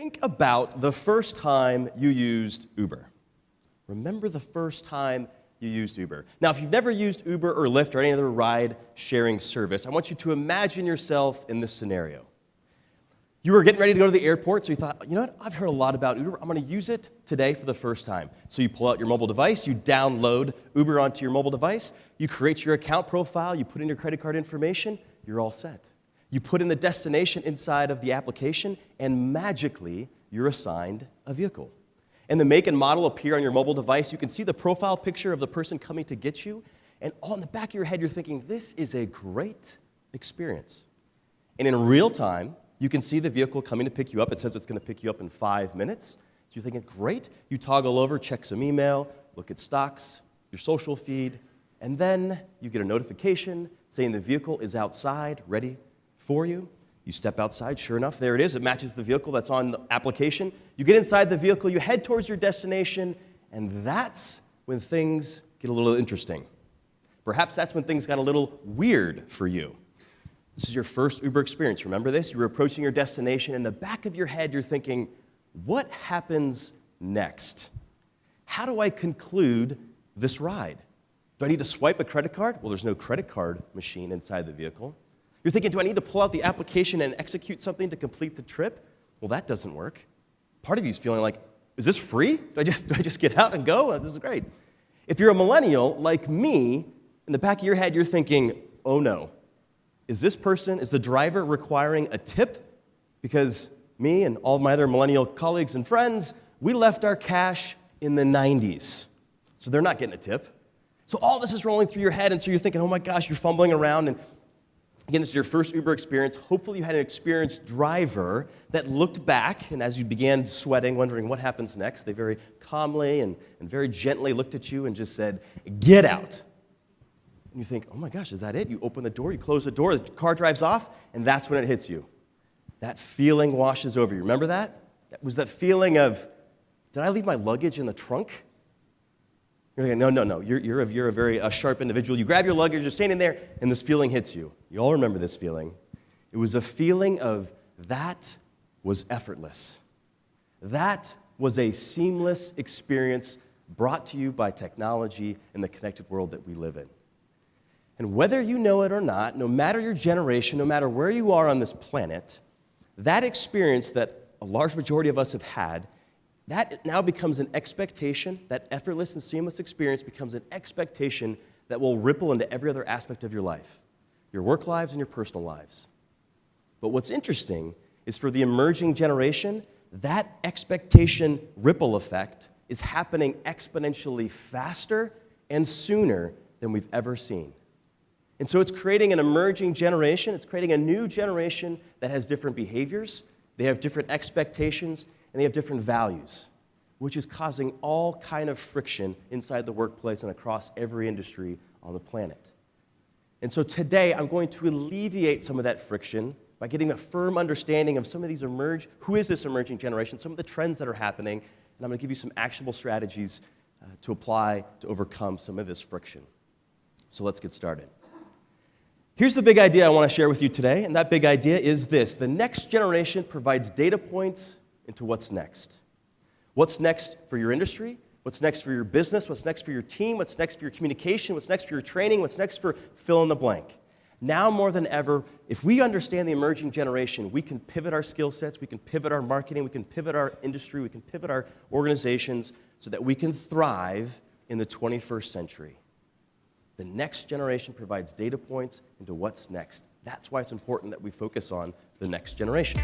Think about the first time you used Uber. Remember the first time you used Uber. Now, if you've never used Uber or Lyft or any other ride-sharing service, I want you to imagine yourself in this scenario. You were getting ready to go to the airport, so you thought, you know what, I've heard a lot about Uber. I'm going to use it today for the first time. So you pull out your mobile device, you download Uber onto your mobile device, you create your account profile, you put in your credit card information, you're all set. You put in the destination inside of the application, and magically, you're assigned a vehicle. And the make and model appear on your mobile device. You can see the profile picture of the person coming to get you, and all in the back of your head, you're thinking, this is a great experience. And in real time, you can see the vehicle coming to pick you up. It says it's going to pick you up in 5 minutes. So you're thinking, great. You toggle over, check some email, look at stocks, your social feed, and then you get a notification saying the vehicle is outside, ready for you. You step outside, sure enough, there it is. It matches the vehicle that's on the application. You get inside the vehicle, you head towards your destination, and that's when things get a little interesting. Perhaps that's when things got a little weird for you. This is your first Uber experience. Remember this? You were approaching your destination. In the back of your head, you're thinking, what happens next? How do I conclude this ride? Do I need to swipe a credit card? Well, there's no credit card machine inside the vehicle. You're thinking, do I need to pull out the application and execute something to complete the trip? Well, that doesn't work. Part of you is feeling like, is this free? Do I just get out and go? This is great. If you're a millennial like me, in the back of your head, you're thinking, oh no. Is the driver requiring a tip? Because me and all my other millennial colleagues and friends, we left our cash in the 90s. So they're not getting a tip. So all this is rolling through your head, and so you're thinking, oh my gosh, you're fumbling around. And again, this is your first Uber experience. Hopefully you had an experienced driver that looked back, and as you began sweating, wondering what happens next, they very calmly and very gently looked at you and just said, get out. And you think, oh my gosh, is that it? You open the door, you close the door, the car drives off, and that's when it hits you. That feeling washes over you. Remember that? That was that feeling of, did I leave my luggage in the trunk? You're like, no. You're a very sharp individual. You grab your luggage, you're standing there, and this feeling hits you. You all remember this feeling. It was a feeling of, that was effortless. That was a seamless experience brought to you by technology and the connected world that we live in. And whether you know it or not, no matter your generation, no matter where you are on this planet, that experience that a large majority of us have had, that now becomes an expectation. That effortless and seamless experience becomes an expectation that will ripple into every other aspect of your life, your work lives and your personal lives. But what's interesting is for the emerging generation, that expectation ripple effect is happening exponentially faster and sooner than we've ever seen. And so it's creating an emerging generation. It's creating a new generation that has different behaviors, they have different expectations, and they have different values, which is causing all kind of friction inside the workplace and across every industry on the planet. And so today, I'm going to alleviate some of that friction by getting a firm understanding of some of these who is this emerging generation, some of the trends that are happening, and I'm going to give you some actionable strategies to apply to overcome some of this friction. So let's get started. Here's the big idea I want to share with you today, and that big idea is this. The next generation provides data points into what's next. What's next for your industry? What's next for your business? What's next for your team? What's next for your communication? What's next for your training? What's next for fill in the blank? Now more than ever, if we understand the emerging generation, we can pivot our skill sets, we can pivot our marketing, we can pivot our industry, we can pivot our organizations so that we can thrive in the 21st century. The next generation provides data points into what's next. That's why it's important that we focus on the next generation.